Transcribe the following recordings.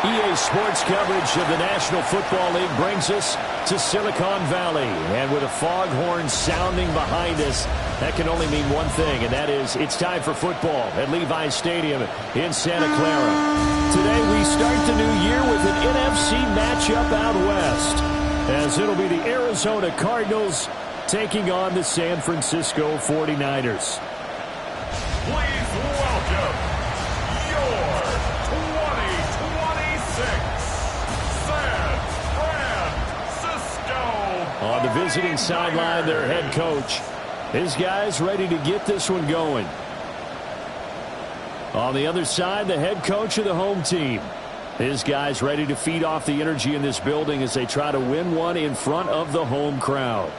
EA Sports coverage of the National Football League brings us to Silicon Valley. And with a foghorn sounding behind us, that can only mean one thing, and that is it's time for football at Levi's Stadium in Santa Clara. Today we start the new year with an NFC matchup out west, as it'll be the Arizona Cardinals taking on the San Francisco 49ers. Please welcome your 2026 San Francisco. On the visiting sideline, their head coach. His guys ready to get this one going. On the other side, the head coach of the home team. His guys ready to feed off the energy in this building as they try to win one in front of the home crowd.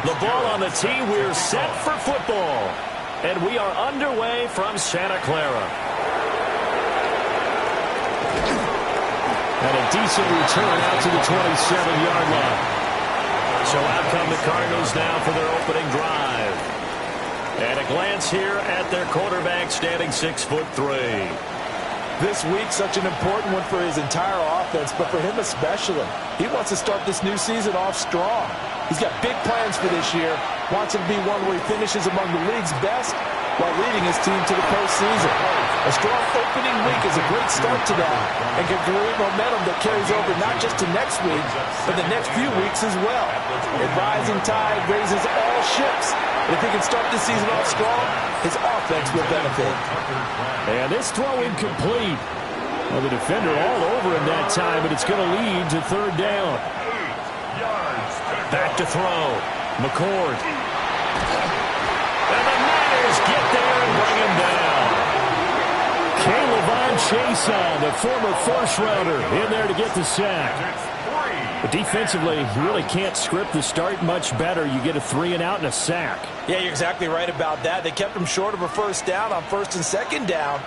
The ball on the tee. We're set for football. And we are underway from Santa Clara. And a decent return out to the 27-yard line. So out come the Cardinals now for their opening drive. And a glance here at their quarterback, standing 6'3". This week, such an important one for his entire offense, but for him especially. He wants to start this new season off strong. He's got big plans for this year. Wants it to be one where he finishes among the league's best while leading his team to the postseason. A strong opening week is a great start to that and can create momentum that carries over not just to next week, but the next few weeks as well. A rising tide raises all ships. And if he can start this season off strong, his offense will benefit. And this throw incomplete. Well, the defender all over him that time, but it's going to lead to third down. Back to throw. McCord. And the Niners get there and bring him down. K'Lavon Chaisson, the former first-rounder, in there to get the sack. But defensively, you really can't script the start much better. You get a 3-and-out and a sack. Yeah, you're exactly right about that. They kept him short of a first down on first and second down.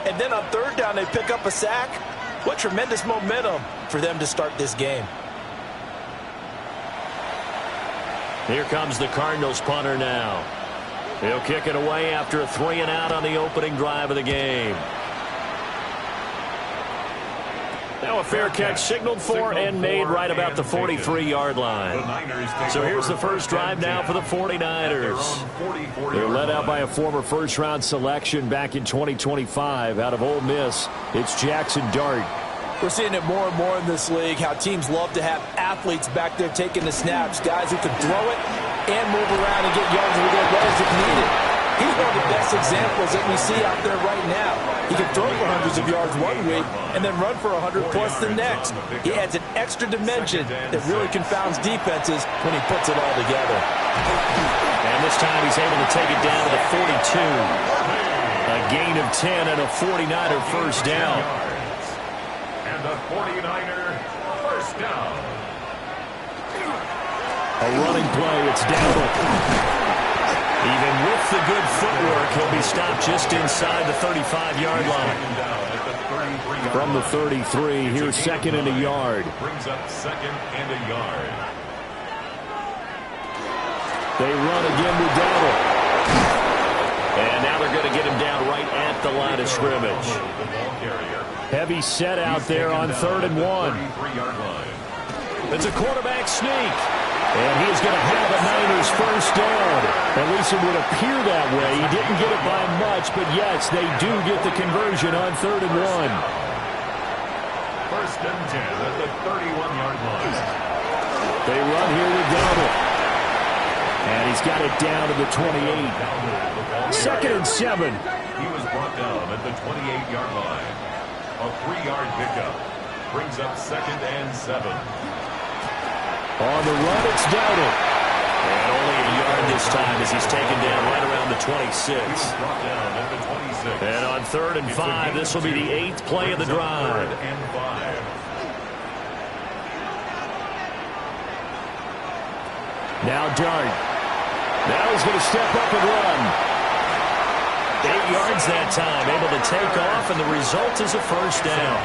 And then on third down, they pick up a sack. What tremendous momentum for them to start this game. Here comes the Cardinals punter now. He'll kick it away after a 3-and-out on the opening drive of the game. Now a fair catch signaled for and made right about the 43-yard line. So here's the first drive now for the 49ers. They're led out by a former first-round selection back in 2025 out of Ole Miss. It's Jackson Dart. We're seeing it more and more in this league, how teams love to have athletes back there taking the snaps, guys who can throw it and move around and get yards with their legs if needed. He's one of the best examples that we see out there right now. He can throw for hundreds of yards one week and then run for 100-plus the next. He adds an extra dimension that really confounds defenses when he puts it all together. And this time he's able to take it down to the 42. A gain of 10 and a 49er first down. And the 49er first down. A running play, it's Dowdle. Even with the good footwork, he'll be stopped just inside the 35-yard line. From the 33, here's second and a yard. Brings up second and a yard. They run again with Dowdle. And now they're going to get him down right at the line of scrimmage. Heavy set out there on 3rd and 1. It's a quarterback sneak. And he's going to have a Niners first down. At least it would appear that way. He didn't get it by much, but yes, they do get the conversion on 3rd and 1. First and 10 at the 31-yard line. They run here with Dowdle. And he's got it down to the 28. Second and 7. He was brought down at the 28-yard line. A 3-yard pickup. Brings up second and 7. On the run, it's Dowdle. And only a yard this time as he's taken down right around the 26. And on 3rd and 5, this will be the 8th play of the drive. Now Dart. Now he's going to step up and run. 8 yards that time, able to take off, and the result is a first down.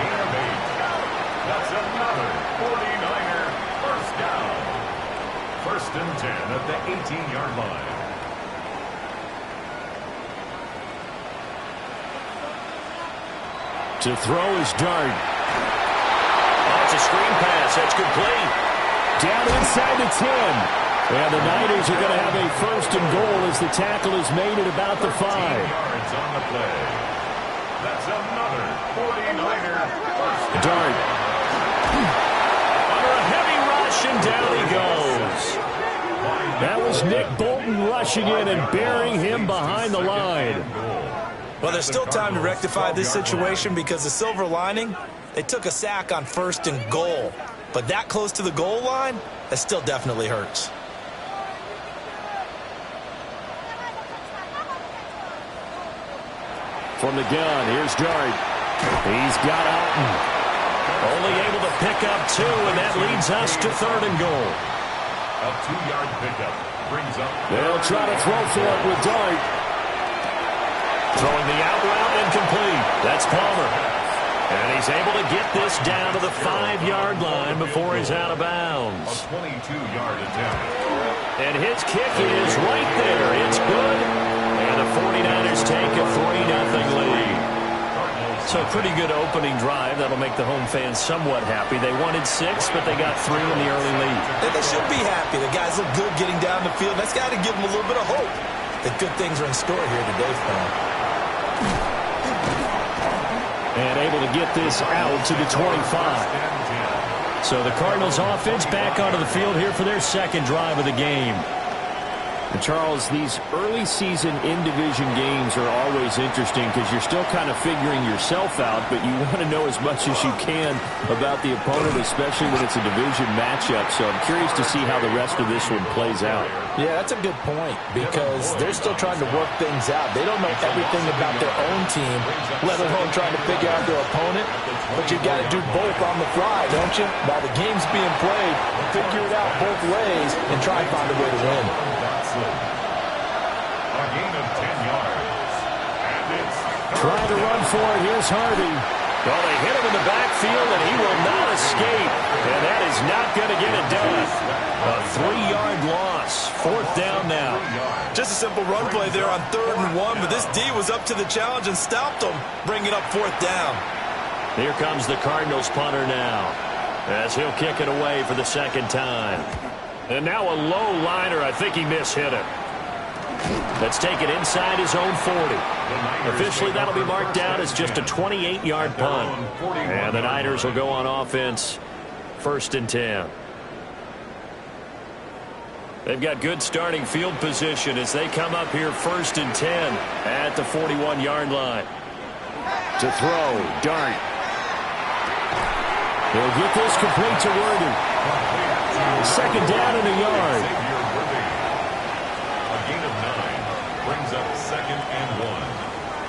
That's another 49er first down. First and 10 at the 18-yard line. To throw is Dart. That's a screen pass. That's complete. Down inside the 10. And the Niners are going to have a first and goal as the tackle is made at about the 5. 15 yards on the play. That's another 49er first down. Dart. Under a heavy rush, and down he goes. That was Nick Bolton rushing in and burying him behind the line. Well, there's still time to rectify this situation because the silver lining, they took a sack on 1st and goal. But that close to the goal line, that still definitely hurts. From the gun, here's Dart. He's got Alton. Only able to pick up 2, and that leads us to 3rd and goal. A 2-yard pickup brings up. They'll try to throw for it with Dart. Throwing the out route incomplete. That's Palmer. And he's able to get this down to the 5-yard line before he's out of bounds. A 22-yard attempt. And his kick is right there. It's good. And the 49ers take a 3-0 lead. So a pretty good opening drive. That'll make the home fans somewhat happy. They wanted 6, but they got 3 in the early lead. And they should be happy. The guys look good getting down the field. That's got to give them a little bit of hope that good things are in store here today for them. And able to get this out to the 25. So the Cardinals offense back onto the field here for their second drive of the game. And Charles, these early season in-division games are always interesting because you're still kind of figuring yourself out, but you want to know as much as you can about the opponent, especially when it's a division matchup. So I'm curious to see how the rest of this one plays out. Yeah, that's a good point because they're still trying to work things out. They don't know everything about their own team, let alone trying to figure out their opponent. But you've got to do both on the fly, don't you? While the game's being played, figure it out both ways and try and find a way to win. A gain of 10 yards. And it's Trying to run for it. Here's Harvey. Well, they hit him in the backfield, and he will not escape. And that is not going to get it done. A 3-yard loss. 4th down now. Just a simple run play there on 3rd and 1, but this D was up to the challenge and stopped them, bringing up 4th down. Here comes the Cardinals punter now, as he'll kick it away for the second time. And now a low liner. I think he mishit it. Let's take it inside his own 40. Officially, that'll be marked down as just a 28-yard punt. And the Niners will go on offense, 1st and 10. They've got good starting field position as they come up here 1st and 10 at the 41-yard line. To throw, Dart. He'll get this complete to Worthy. Second down and a yard. A gain of 9 brings up 2nd and 1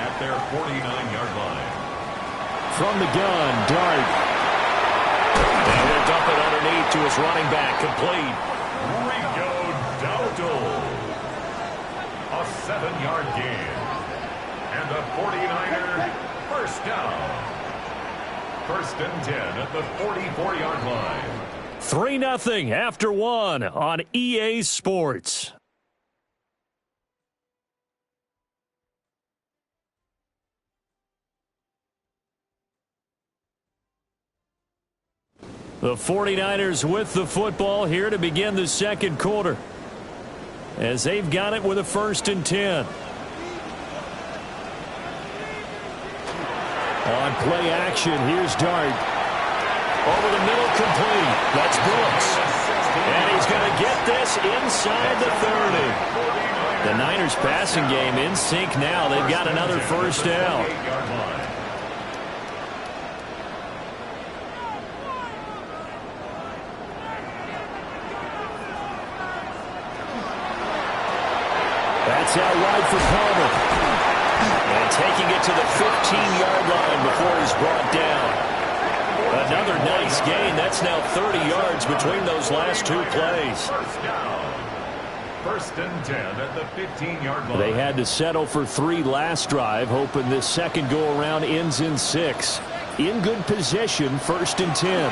at their 49-yard line. From the gun, Dart. And he'll dump it underneath to his running back, complete. Rico 7-yard gain. And the 49er first down. 1st and 10 at the 44-yard line. 3-0 after 1 on EA Sports. The 49ers with the football here to begin the second quarter, as they've got it with a 1st and 10. On play action, here's Dart. Over the middle, complete. That's Brooks. And he's going to get this inside the 30. The Niners passing game in sync now. They've got another 1st down. That's out wide for Palmer. And taking it to the 15-yard line before he's brought down. Another nice gain. That's now 30 yards between those last 2 plays. 1st and 10 at the 15-yard line. They had to settle for 3 last drive, hoping this second go-around ends in 6. In good position, 1st and 10.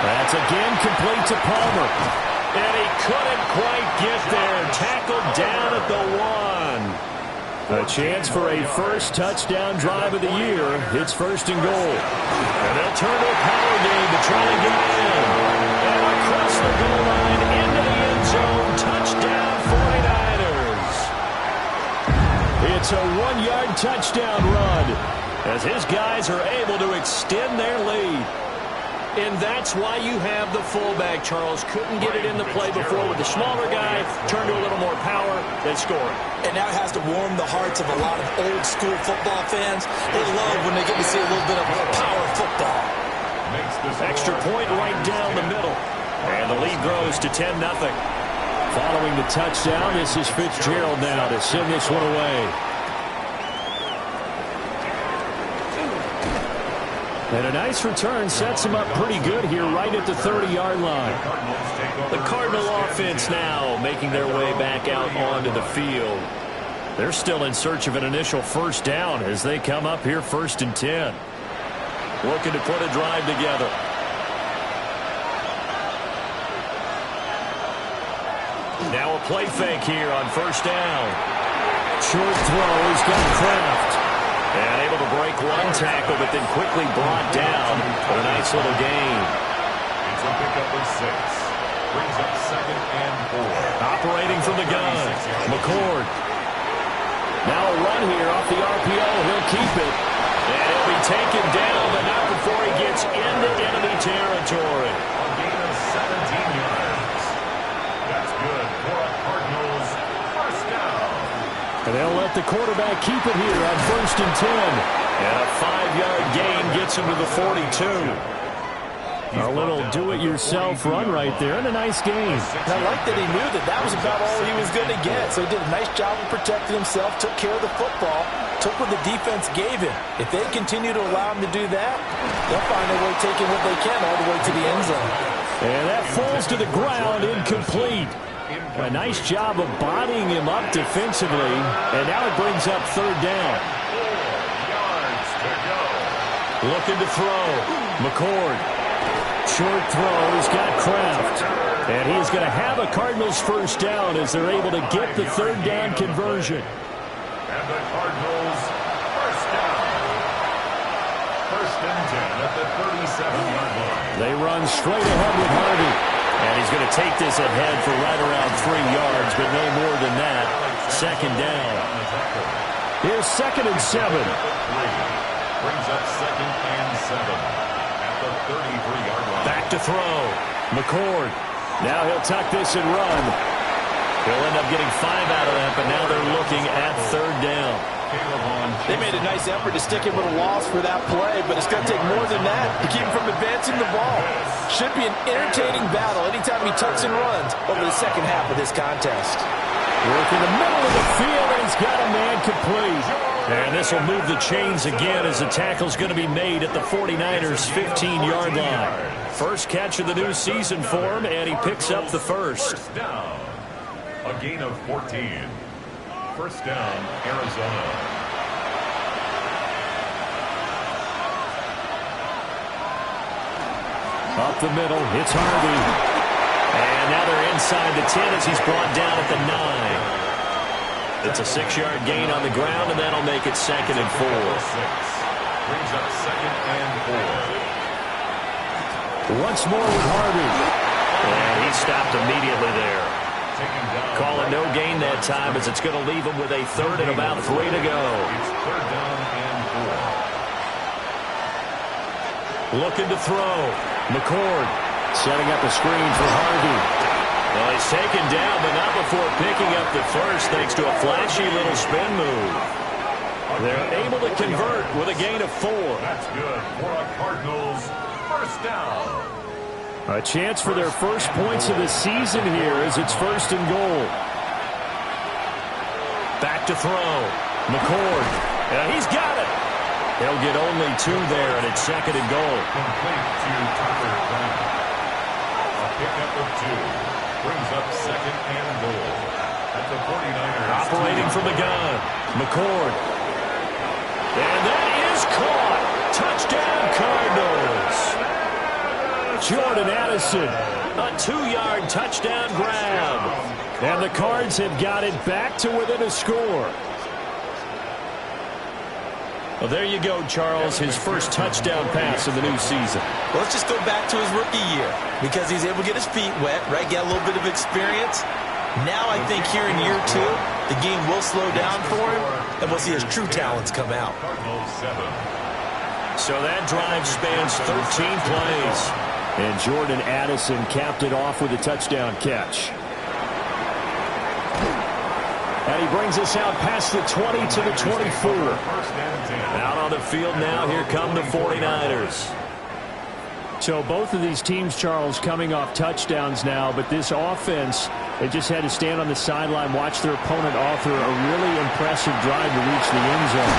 That's again complete to Palmer. And he couldn't quite get there. Tackled down at the 1. A chance for a first touchdown drive of the year. It's 1st and goal. And they'll turn to a power game to try to get it in. And across the goal line into the end zone. Touchdown 49ers. It's a 1-yard touchdown run as his guys are able to extend their lead. And that's why you have the fullback, Charles. Couldn't get it in the play before with the smaller guy. Turned to a little more power, then scored. And now it has to warm the hearts of a lot of old-school football fans. They love when they get to see a little bit of power football. Extra point right down the middle. And the lead grows to 10-0. Following the touchdown, this is Fitzgerald now to send this one away. And a nice return sets him up pretty good here right at the 30-yard line. The Cardinal offense now making their way back out onto the field. They're still in search of an initial 1st down as they come up here 1st and 10. Looking to put a drive together. Now a play fake here on 1st down. Short throw, he's got Kraft. And able to break 1 tackle, but then quickly brought down for a nice little gain. It's a pickup of 6. Brings up 2nd and 4. Operating from the gun, McCord. Now a run here off the RPO. He'll keep it. And he'll be taken down, but not before he gets into enemy territory. A gain of 17 yards. That's good for a Cardinals 1st down. And they'll let the quarterback keep it here on 1st and 10. And a 5-yard gain gets him to the 42. A little do-it-yourself run right there, and a nice game. I like that he knew that was about all he was going to get. So he did a nice job of protecting himself, took care of the football, took what the defense gave him. If they continue to allow him to do that, they'll find a way taking what they can all the way to the end zone. And that falls to the ground, incomplete. A nice job of bodying him up defensively, and now it brings up 3rd down. 4 yards to go. Looking to throw. McCord. Short throw. He's got Kraft. And he is going to have a Cardinals 1st down as they're able to get the 3rd down conversion. And the Cardinals 1st down. 1st and 10 at the 37-yard line. They run straight ahead with Harvey. And he's going to take this ahead for right around 3 yards, but no more than that. 2nd down. Here's 2nd and 7. Brings up 2nd and 7 at the 33-yard line. Back to throw. McCord. Now he'll tuck this and run. He'll end up getting 5 out of that, but now they're looking at 3rd down. They made a nice effort to stick him with a loss for that play, but it's going to take more than that to keep him from advancing the ball. Should be an entertaining battle anytime he tucks and runs over the second half of this contest. Work in the middle of the field, and he's got a man complete. And this will move the chains again as the tackle's going to be made at the 49ers' 15-yard line. First catch of the new season for him, and he picks up the 1st. First down. A gain of 14. First down, Arizona. Up the middle, it's Harvey. And now they're inside the 10 as he's brought down at the 9. It's a 6-yard gain on the ground, and that'll make it 2nd and 4. Brings up 2nd and 4. Once more with Harvey. And he stopped immediately there. Calling no gain that time as it's going to leave him with a 3rd and about 3 to go. It's 3rd down and 4. Looking to throw. McCord setting up a screen for Harvey. Well, he's taken down, but not before picking up the first thanks to a flashy little spin move. They're able to convert with a gain of 4. That's good for a Cardinals first down. A chance for their first points of the season here as it's 1st and goal. Back to throw. McCord. And he's got it. They'll get only 2 there, and it's 2nd and goal. Complete to Tucker Brown. A pickup of 2. Brings up 2nd and goal. At the 49ers. Operating from the gun. McCord. And that is caught. Touchdown, Cardinals. Jordan Addison. A 2-yard touchdown grab. And the Cards have got it back to within a score. Well, there you go, Charles, his first touchdown pass of the new season. Well, let's just go back to his rookie year because he's able to get his feet wet, right? Get a little bit of experience. Now I think here in year 2, the game will slow down for him, and we'll see his true talents come out. So that drive spans 13 plays. And Jordan Addison capped it off with a touchdown catch. And he brings us out past the 20 to the 24. Out on the field now, here come the 49ers. So both of these teams, Charles, coming off touchdowns now, but this offense, they just had to stand on the sideline, watch their opponent author a really impressive drive to reach the end zone.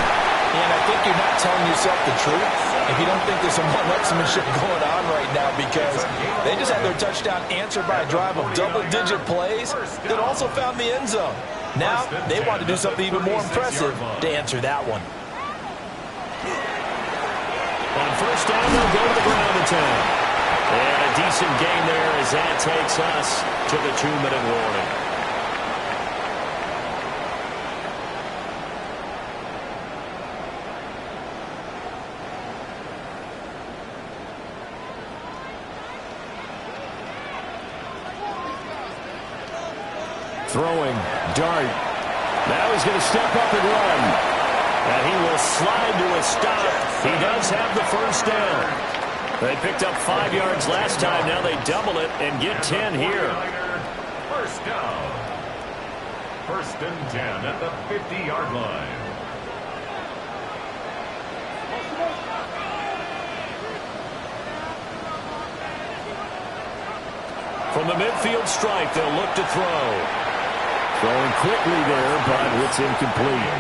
And I think you're not telling yourself the truth if you don't think there's some one-upsmanship going on right now, because they just had their touchdown answered by a drive of double-digit plays that also found the end zone. Now they want to do something even more impressive to answer that one. On first down, they'll go to the ground attack. And a decent gain there as that takes us to the 2-minute warning. Throwing, Dart. Now he's going to step up and run. And he will slide to a stop. He does have the first down. They picked up 5 yards last time. Now they double it and get 10 here. First down. 1st and 10 at the 50-yard line. From the midfield stripe, they'll look to throw. Throwing quickly there, but it's incomplete.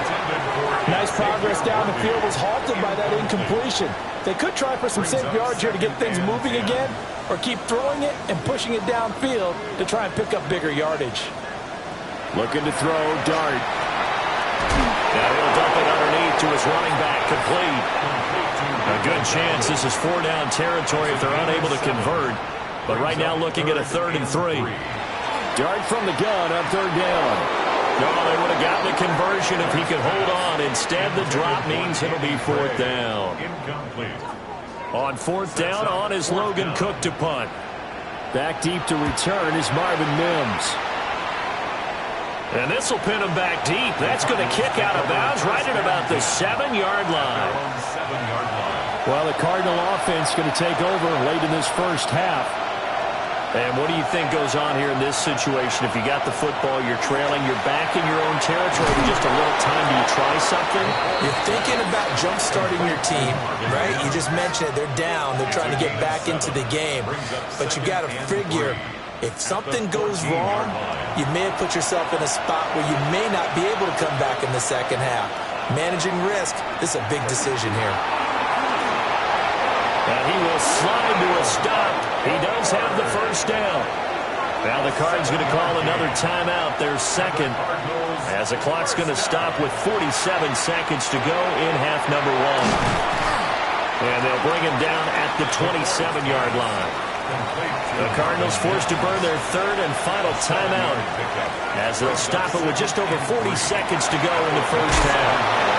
Nice progress down the field, was halted by that incompletion. They could try for some safe yards here to get things moving again, or keep throwing it and pushing it downfield to try and pick up bigger yardage. Looking to throw, Dart. Now he'll dump it underneath to his running back, complete. A good chance this is 4-down territory if they're unable to convert. But right now looking at a 3rd and 3. Dart from the gun on 3rd down. No, they would have gotten the conversion if he could hold on. Instead, the drop means it'll be 4th down. Incomplete. On 4th down, on is Logan Cook to punt. Back deep to return is Marvin Mims. And this will pin him back deep. That's going to kick out of bounds right at about the 7-yard line. Well, the Cardinal offense going to take over late in this first half. And what do you think goes on here in this situation? If you got the football, you're trailing, you're back in your own territory with just a little time. Do you try something? You're thinking about jump-starting your team, right? You just mentioned it. They're down. They're trying to get back into the game. But you got to figure, if something goes wrong, you may have put yourself in a spot where you may not be able to come back in the second half. Managing risk, this is a big decision here. And he will slide to a stop. He does have the first down. Now the Cards going to call another timeout, their second, as the clock's going to stop with 47 seconds to go in half number one. And they'll bring him down at the 27-yard line. The Cardinals forced to burn their third and final timeout, as they'll stop it with just over 40 seconds to go in the first half.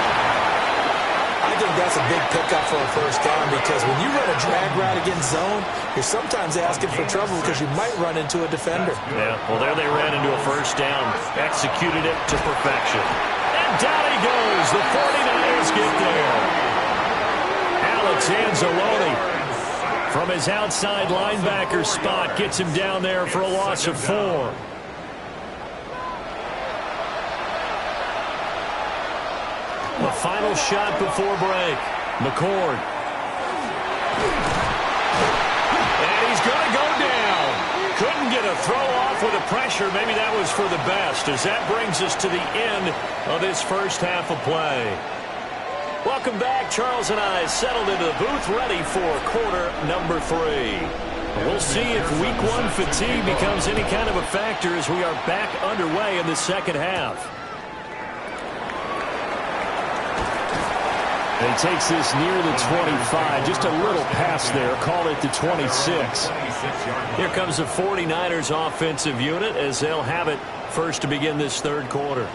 I think that's a big pickup for a first down, because when you run a drag route against zone, you're sometimes asking for trouble because you might run into a defender. Yeah, well, there they ran into a first down, executed it to perfection. And down he goes. The 49ers get there. Alex Anzalone, from his outside linebacker spot, gets him down there for a loss of 4. The final shot before break. McCord. And he's going to go down. Couldn't get a throw off with the pressure. Maybe that was for the best, as that brings us to the end of this first half of play. Welcome back. Charles and I settled into the booth, ready for quarter number 3. We'll see if week 1 fatigue becomes any kind of a factor as we are back underway in the second half. And he takes this near the 25. Just a little pass there. Call it the 26. Here comes the 49ers offensive unit as they'll have it first to begin this third quarter.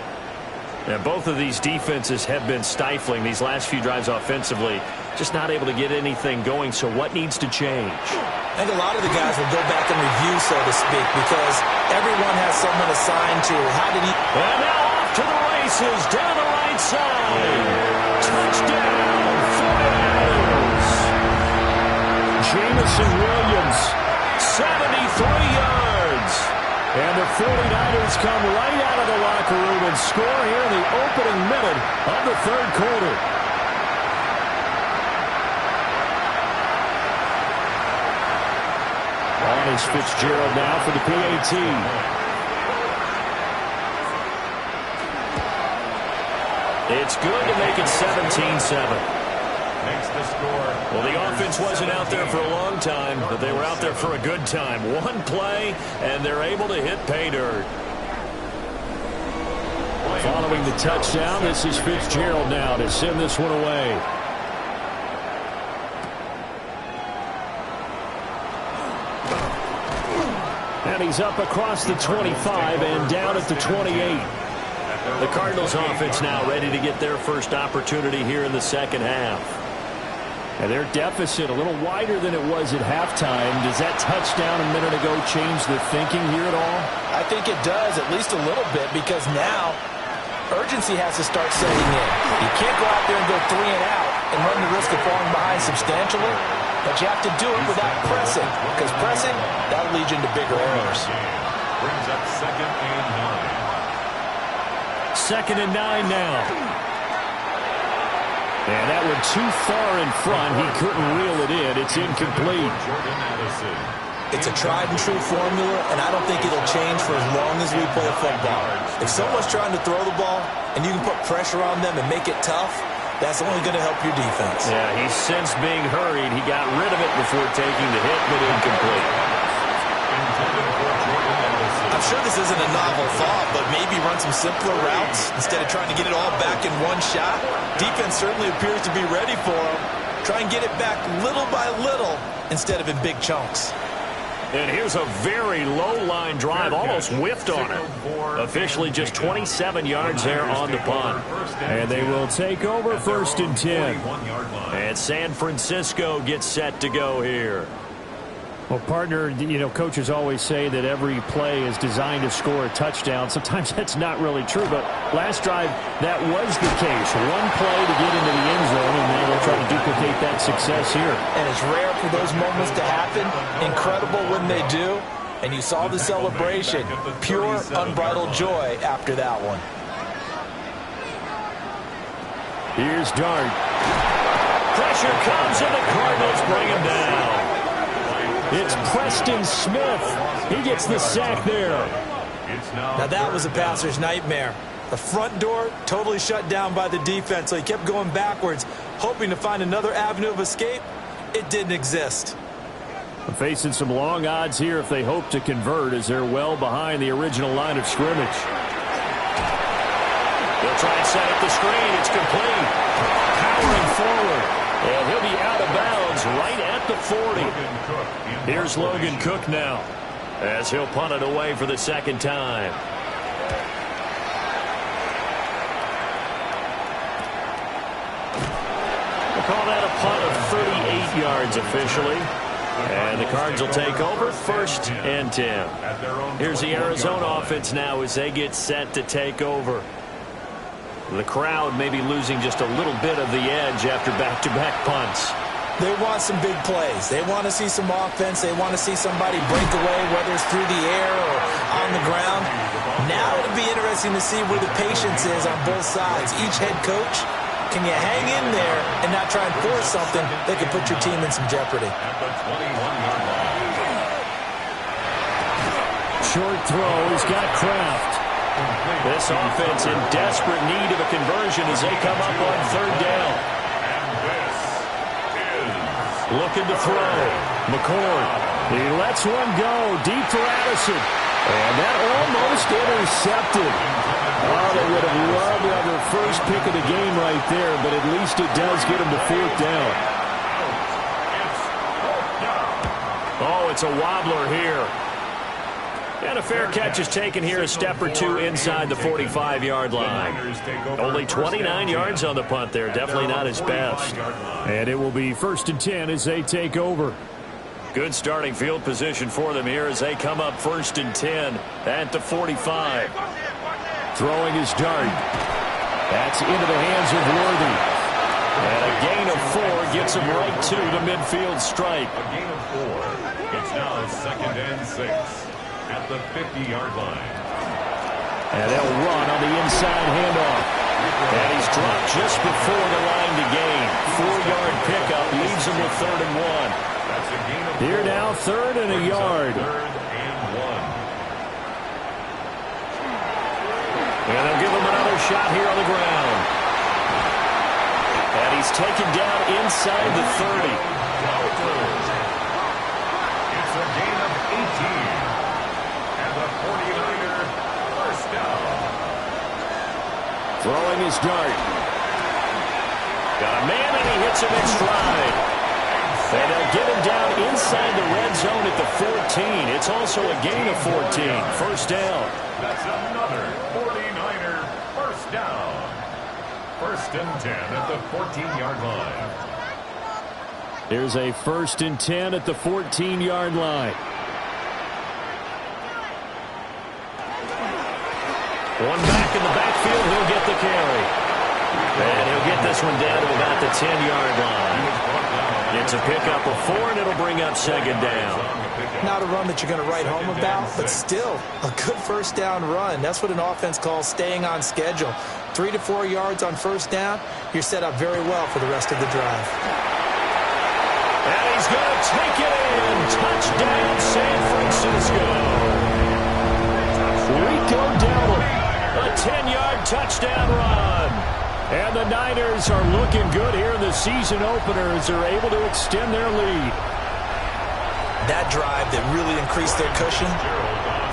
Now, both of these defenses have been stifling these last few drives offensively. Just not able to get anything going. So what needs to change? I think a lot of the guys will go back and review, so to speak, because everyone has someone assigned to how did he... And now off to the races down the right side. Touchdown, 49ers. Jameson Williams, 73 yards. And the 49ers come right out of the locker room and score here in the opening minute of the third quarter. On is Fitzgerald now for the PAT. It's good to make it 17-7. Well, the offense wasn't out there for a long time, but they were out there for a good time. One play, and they're able to hit pay dirt. Following the touchdown, this is Fitzgerald now to send this one away. And he's up across the 25 and down at the 28. The Cardinals offense now ready to get their first opportunity here in the second half. And their deficit a little wider than it was at halftime. Does that touchdown a minute ago change the thinking here at all? I think it does, at least a little bit, because now urgency has to start setting in. You can't go out there and go 3 and out and run the risk of falling behind substantially, but you have to do it without pressing, because pressing, that'll lead you into bigger errors. Brings up 2nd and 9. 2nd and 9 now. And that one too far in front. He couldn't reel it in. It's incomplete. It's a tried-and-true formula, and I don't think it'll change for as long as we play football. If someone's trying to throw the ball and you can put pressure on them and make it tough, that's only going to help your defense. Yeah, he's sensed being hurried. He got rid of it before taking the hit, but incomplete. I'm sure this isn't a novel thought, but maybe run some simpler routes instead of trying to get it all back in one shot. Defense certainly appears to be ready for him. Try and get it back little by little instead of in big chunks. And here's a very low-line drive, almost whiffed on it. Officially just 27 yards there on the punt. And they will take over 1st and 10. And San Francisco gets set to go here. Well, partner, you know, coaches always say that every play is designed to score a touchdown. Sometimes that's not really true, but last drive, that was the case. One play to get into the end zone, and they will try to duplicate that success here. And it's rare for those moments to happen. Incredible when they do. And you saw the celebration. Pure, unbridled joy after that one. Here's Dart. Pressure comes, and the Cardinals bring him down. It's Preston Smith. He gets the sack there. Now that was a passer's nightmare. The front door totally shut down by the defense, so he kept going backwards, hoping to find another avenue of escape. It didn't exist. Facing some long odds here if they hope to convert, as they're well behind the original line of scrimmage. They'll try and set up the screen. It's complete. Powering forward. And he'll be out of bounds right at the 40. Here's Logan Cook now, as he'll punt it away for the second time. We'll call that a punt of 38 yards officially. And the Cards will take over, 1st and 10. Here's the Arizona offense now as they get set to take over. The crowd may be losing just a little bit of the edge after back-to-back punts. They want some big plays. They want to see some offense. They want to see somebody break away, whether it's through the air or on the ground. Now it'll be interesting to see where the patience is on both sides. Each head coach, can you hang in there and not try and force something that could put your team in some jeopardy? Short throw. He's got Kraft. This offense in desperate need of a conversion as they come up on 3rd down. Looking to throw. McCord. He lets one go deep for Addison. And that almost intercepted. Oh, they would have loved to have their first pick of the game right there, but at least it does get them to 4th down. Oh, it's a wobbler here. And a fair catch is taken here, a step or two inside the 45-yard line. Only 29 yards on the punt there. Definitely not his best. And it will be 1st and 10 as they take over. Good starting field position for them here as they come up 1st and 10 at the 45. Throwing his dart. That's into the hands of Worthy. And a gain of 4 gets him right to the midfield stripe. A gain of 4. It's now 2nd and 6 at the 50-yard line. And they'll run on the inside handoff. And he's dropped just before the line to gain. 4-yard pickup leaves him with 3rd and 1. That's a gain of 4. Here now, 3rd and a yard. 3rd and 1. And they'll give him another shot here on the ground. And he's taken down inside the 30. It's a gain of 18. And the 49er first down. Throwing his dart. Got a man and he hits him in stride. And they'll get him down inside the red zone at the 14. It's also a gain of 14. First down. That's another 49er first down. 1st and 10 at the 14-yard line. Here's a 1st and 10 at the 14-yard line. One back in the backfield, he'll get the carry. And he'll get this one down to about the 10-yard line. It's a pickup of 4, and it'll bring up 2nd down. Not a run that you're going to write home about, but still a good 1st down run. That's what an offense calls staying on schedule. 3 to 4 yards on 1st down, you're set up very well for the rest of the drive. And he's going to take it in. Touchdown, San Francisco. Rico Dowdle. A 10-yard touchdown run. And the Niners are looking good here in the season opener as they're able to extend their lead. That drive that really increased their cushion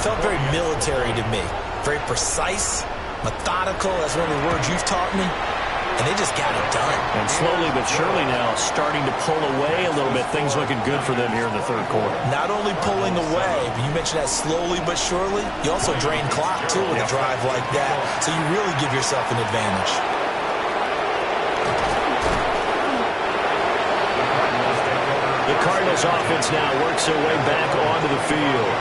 felt very military to me. Very precise, methodical. That's one of the words you've taught me. And they just got it done. And slowly but surely now starting to pull away a little bit. Things looking good for them here in the 3rd quarter. Not only pulling away, but you mentioned that slowly but surely. You also drain clock, too, with a drive like that. So you really give yourself an advantage. The Cardinals offense now works their way back onto the field.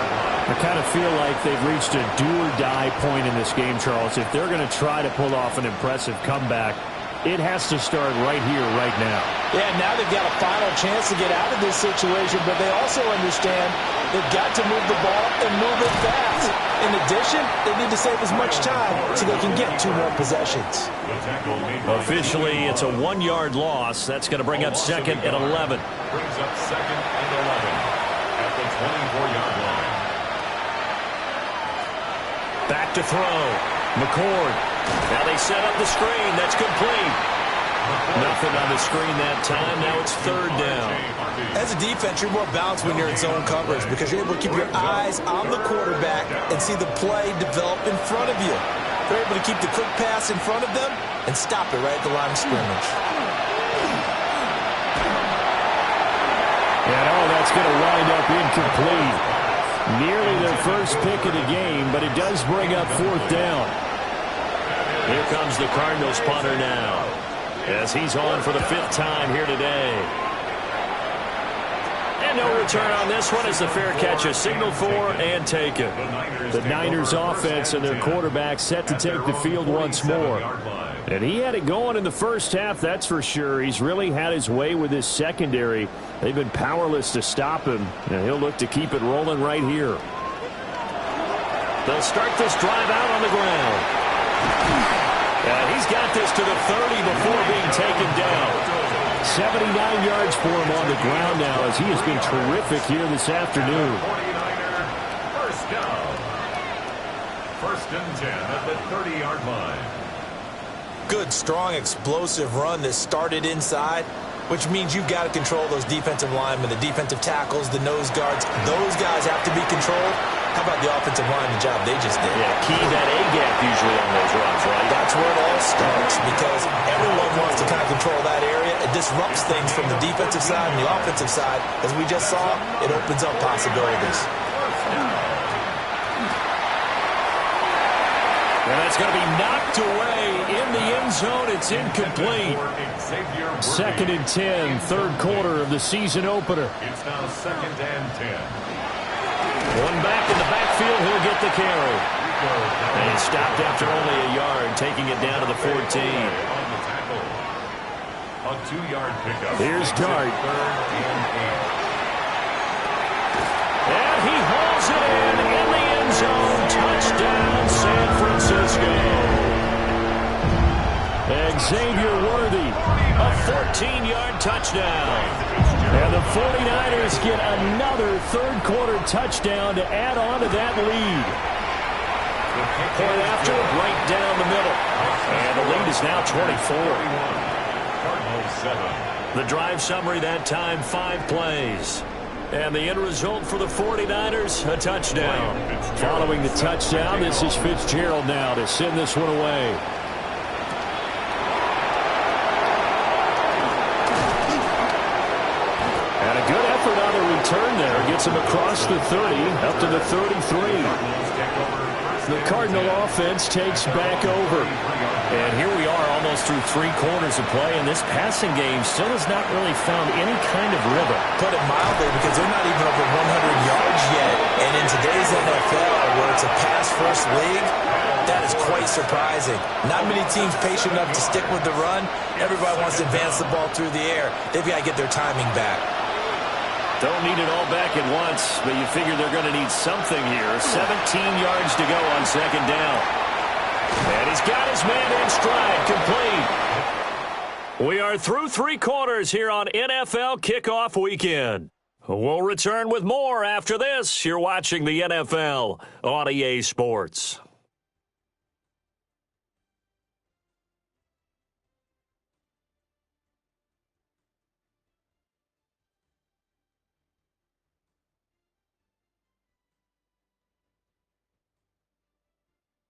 I kind of feel like they've reached a do-or-die point in this game, Charles. If they're going to try to pull off an impressive comeback, it has to start right here, right now. Yeah, now they've got a final chance to get out of this situation, but they also understand they've got to move the ball and move it fast. In addition, they need to save as much time so they can get 2 more possessions. Officially, it's a 1-yard loss. That's going to bring up 2nd and 11. Brings up 2nd and 11 at the 24-yard line. Back to throw. McCord. Now they set up the screen. That's complete. Nothing on the screen that time. Now it's third down. As a defense, you're more balanced when you're in zone coverage because you're able to keep your eyes on the quarterback and see the play develop in front of you. You're able to keep the quick pass in front of them and stop it right at the line of scrimmage. And that's going to wind up incomplete. Nearly their first pick of the game, but it does bring up fourth down. Here comes the Cardinals punter now, as he's on for the fifth time here today. And no return on this one as the fair catch is signaled for and taken. The Niners offense and their quarterback set to take the field once more. And he had it going in the first half, that's for sure. He's really had his way with his secondary. They've been powerless to stop him, and he'll look to keep it rolling right here. They'll start this drive out on the ground. And he's got this to the 30 before being taken down. 79 yards for him on the ground now as he has been terrific here this afternoon. 49er, first down. First and 10 at the 30-yard line. Good, strong, explosive run that started inside, which means you've got to control those defensive linemen, the defensive tackles, the nose guards. Those guys have to be controlled. How about the offensive line, the job they just did? Yeah, key that A-gap usually on those runs, right? That's where it all starts because everyone wants to kind of control that area. It disrupts things from the defensive side and the offensive side. As we just saw, it opens up possibilities. And that's going to be knocked away in the end zone. It's incomplete. Second and 10, third quarter of the season opener. It's now second and 10. One back in the backfield, he'll get the carry. And he stopped after only a yard, taking it down to the 14. On the tackle. A 2-yard pickup. Here's Dart. And he hauls it in the end zone. Touchdown, San Francisco. Xavier Worthy. A 14-yard touchdown. And the 49ers get another third-quarter touchdown to add on to that lead. Point after, right down the middle. And the lead is now 24. Cardinals 7. The drive summary that time, 5 plays. And the end result for the 49ers, a touchdown. Following the touchdown, this is Fitzgerald now to send this one away. And a good effort on the return there. Gets him across the 30, up to the 33. The Cardinal offense takes back over. And here we are almost through 3 quarters of play, and this passing game still has not really found any kind of rhythm. Put it mildly, because they're not even over 100 yards yet. And in today's NFL, where it's a pass-first league, that is quite surprising. Not many teams patient enough to stick with the run. Everybody wants to advance the ball through the air. They've got to get their timing back. Don't need it all back at once, but you figure they're going to need something here. 17 yards to go on second down. And he's got his man in stride, complete. We are through 3 quarters here on NFL Kickoff Weekend. We'll return with more after this. You're watching the NFL on EA Sports.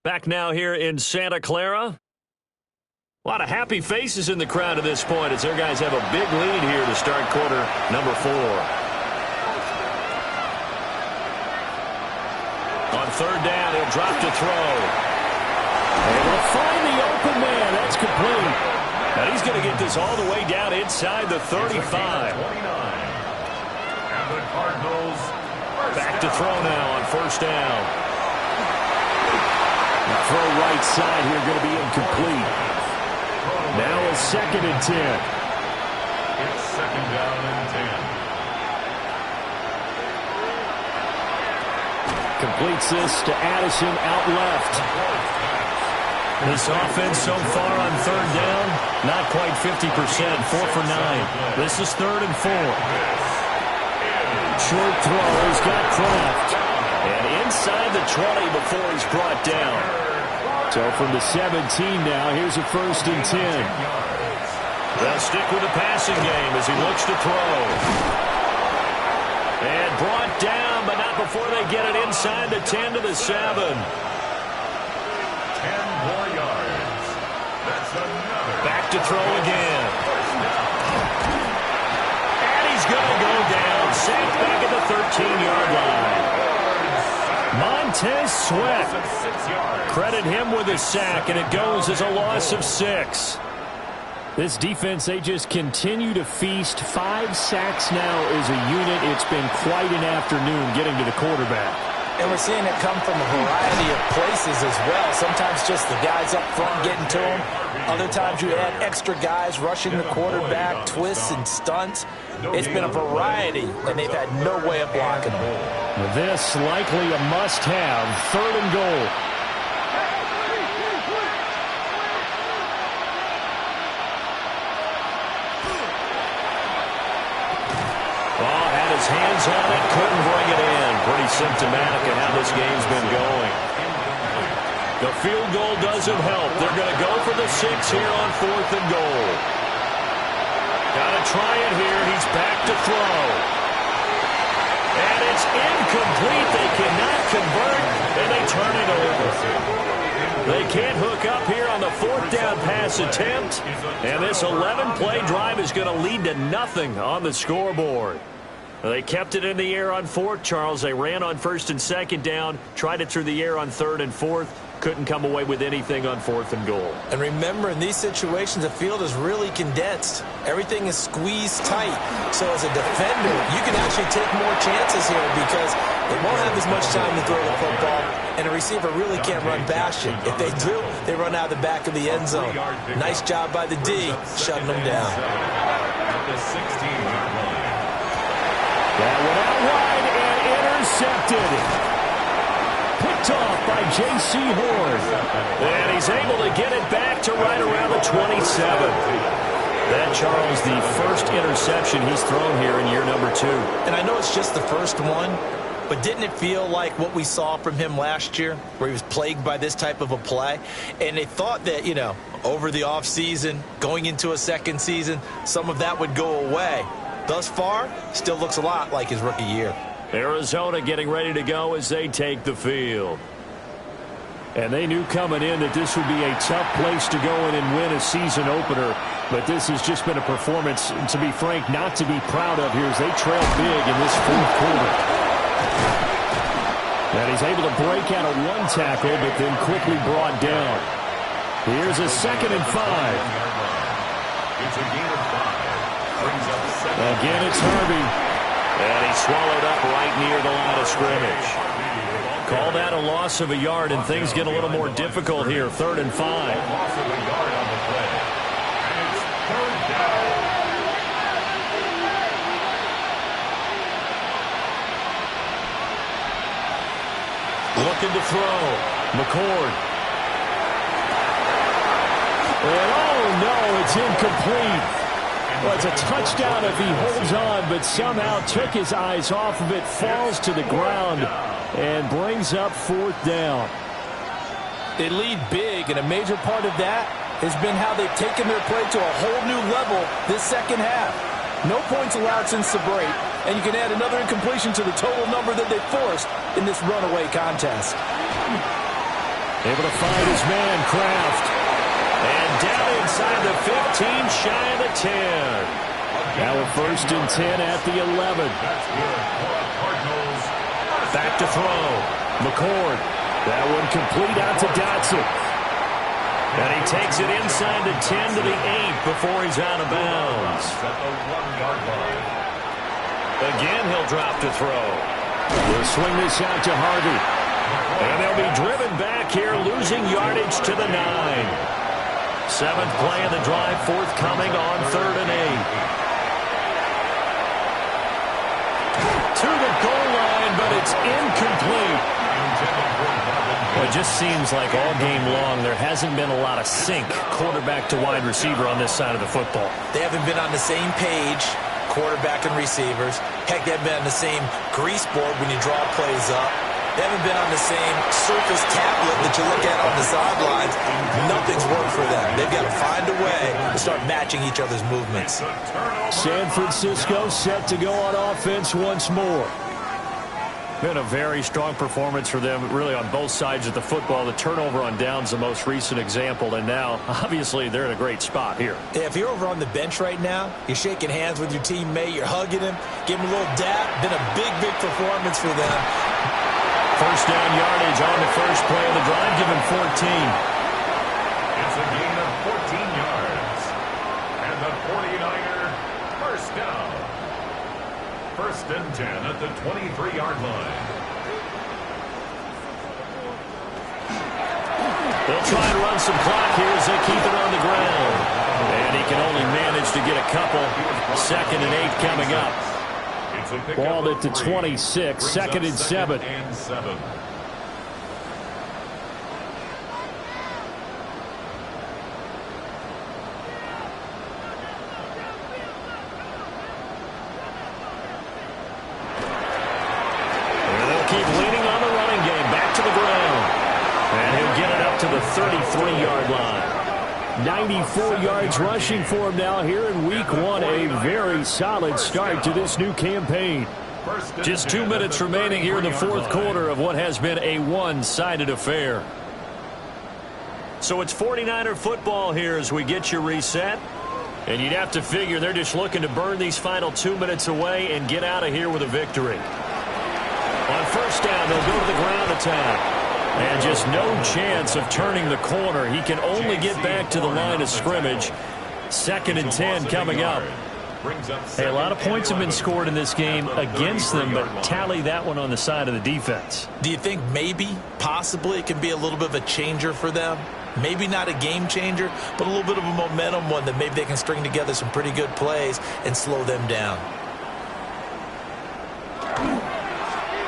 Back now here in Santa Clara. A lot of happy faces in the crowd at this point as their guys have a big lead here to start quarter number 4. On third down, he'll drop to throw. And they'll find the open man. That's complete. And he's going to get this all the way down inside the 35. And the Cardinals Back to throw now on first down. Throw right side here going to be incomplete. Now a second and 10. It's second down and 10. Completes this to Addison out left. This offense so far on third down, not quite 50%, 4 for 9. This is third and 4. Short throw, he's got Kraft. And inside the 20 before he's brought down. So from the 17 now, here's a first and 10. They'll stick with the passing game as he looks to throw. And brought down, but not before they get it inside the 10 to the 7. 10 more yards. That's another. Back to throw again. And he's going to go down. Sacked back at the 13-yard line. Montez Sweat. Credit him with a sack, and it goes as a loss of 6. This defense, they just continue to feast. 5 sacks now as a unit. It's been quite an afternoon getting to the quarterback. And we're seeing it come from a variety of places as well. Sometimes just the guys up front getting to him. Other times you add extra guys rushing the quarterback, twists and stunts. It's been a variety, and they've had no way of blocking him. This likely a must-have. 3rd and goal. His hands on it, couldn't bring it in. Pretty symptomatic of how this game's been going. The field goal doesn't help. They're going to go for the 6 here on 4th and goal. Got to try it here. He's back to throw. And it's incomplete. They cannot convert, and they turn it over. They can't hook up here on the 4th down pass attempt. And this 11-play drive is going to lead to nothing on the scoreboard. They kept it in the air on 4th, Charles. They ran on 1st and 2nd down, tried it through the air on 3rd and 4th. Couldn't come away with anything on 4th and goal. And remember, in these situations, the field is really condensed. Everything is squeezed tight. So as a defender, you can actually take more chances here because they won't have as much time to throw the football, and a receiver really can't run past you. If they do, they run out of the back of the end zone. Nice job by the D, shutting them down. At the 16-yard line. That went out wide and intercepted. Picked off by J.C. Horn. And he's able to get it back to right around the 27. That, Charles, the first interception he's thrown here in year number 2. And I know it's just the first one, but didn't it feel like what we saw from him last year, where he was plagued by this type of a play? And they thought that, over the offseason, going into a second season, some of that would go away. Thus far, still looks a lot like his rookie year. Arizona getting ready to go as they take the field. And they knew coming in that this would be a tough place to go in and win a season opener. But this has just been a performance, to be frank, not to be proud of here as they trail big in this 4th quarter. And he's able to break out of 1 tackle, but then quickly brought down. Here's a 2nd and 5. It's a gain of 5. Again, it's Harvey. And he swallowed up right near the line of scrimmage. Call that a loss of a yard, and things get a little more difficult here. 3rd and 5. Loss of a yard on the play. And it's 3rd down. Looking to throw. McCord. And oh no, it's incomplete. Well, it's a touchdown if he holds on, but somehow took his eyes off of it, falls to the ground, and brings up 4th down. They lead big, and a major part of that has been how they've taken their play to a whole new level this second half. No points allowed since the break, and you can add another incompletion to the total number that they forced in this runaway contest. Able to find his man, Kraft. And down inside the 15, shy of the 10. Now a 1st and 10 at the 11. That's good. Cardinals. Back to throw. McCord. That one complete out to Dotson. And he takes it inside the 10 to the 8 before he's out of bounds. At the 1-yard line. Again, he'll drop to throw. They'll swing this out to Harvey. And they'll be driven back here, losing yardage to the 9. 7th play of the drive, forthcoming on 3rd and 8. To the goal line, but it's incomplete. Well, it just seems like all game long there hasn't been a lot of sync quarterback to wide receiver on this side of the football. They haven't been on the same page, quarterback and receivers. Heck, they haven't been on the same grease board when you draw plays up. They haven't been on the same Surface tablet that you look at on the sidelines. Nothing's worked for them. They've got to find a way to start matching each other's movements. San Francisco set to go on offense once more. Been a very strong performance for them, really, on both sides of the football. The turnover on downs, the most recent example, and now, obviously, they're in a great spot here. Yeah, if you're over on the bench right now, you're shaking hands with your teammate, you're hugging him, giving him a little dap. Been a big, big performance for them. First down yardage on the first play of the drive, given 14. It's a gain of 14 yards. And the 49er first down. First and 10 at the 23-yard line. They'll try and run some clock here as they keep it on the ground. And he can only manage to get a couple. 2nd and 8 coming up. Ball at the 26, 2nd and 7. To the 33-yard line. 94 yards rushing for him now here in week 1. A very solid start to this new campaign. Just 2 minutes remaining here in the fourth quarter of what has been a one-sided affair. So it's 49er football here as we get you reset. And you'd have to figure they're just looking to burn these final 2 minutes away and get out of here with a victory. On first down, they'll go to the ground attack. And just no chance of turning the corner. He can only get back to the line of scrimmage. 2nd and 10 coming up. Hey, a lot of points have been scored in this game against them, but tally that one on the side of the defense. Do you think maybe, possibly, it can be a little bit of a changer for them? Maybe not a game changer, but a little bit of a momentum one that maybe they can string together some pretty good plays and slow them down.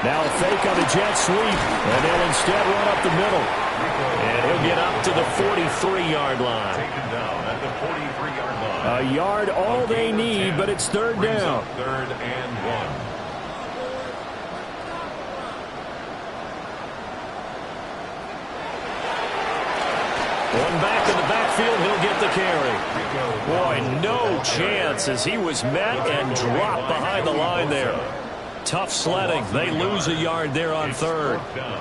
Now a fake on the jet sweep, and they'll instead run up the middle. And he'll get up to the 43-yard line. Taken down at the 43-yard line. A yard all they need, but it's 3rd down. 3rd and 1. One back in the backfield, he'll get the carry. Boy, no chance as he was met and dropped behind the line there. Tough sledding. They lose a yard there on 3rd.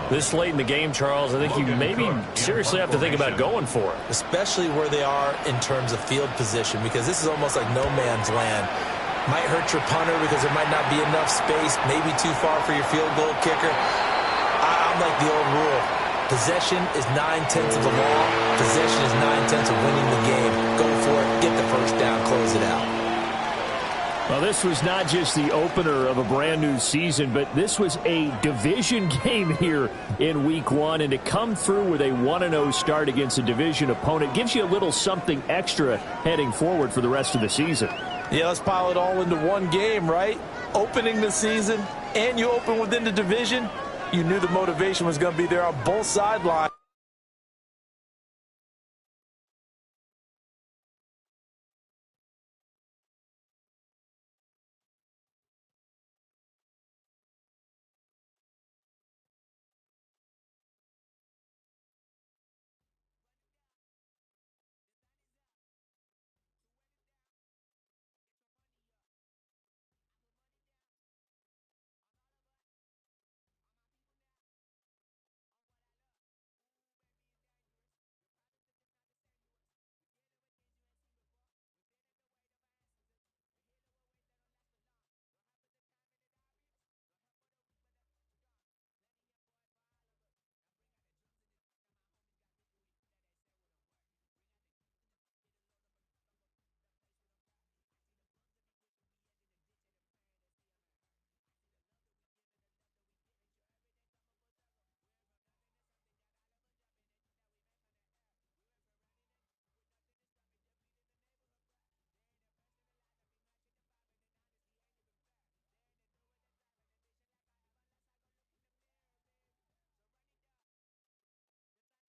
This late in the game, Charles, I think you maybe seriously have to think about going for it. Especially where they are in terms of field position, because this is almost like no man's land. Might hurt your punter because there might not be enough space, maybe too far for your field goal kicker. I'm like the old rule. Possession is 9/10 of the law. Possession is 9/10 of winning the game. Go for it. Get the first down. Close it out. Well, this was not just the opener of a brand new season, but this was a division game here in week 1. And to come through with a 1-0 start against a division opponent gives you a little something extra heading forward for the rest of the season. Yeah, let's pile it all into one game, right? Opening the season, and you open within the division. You knew the motivation was going to be there on both sidelines.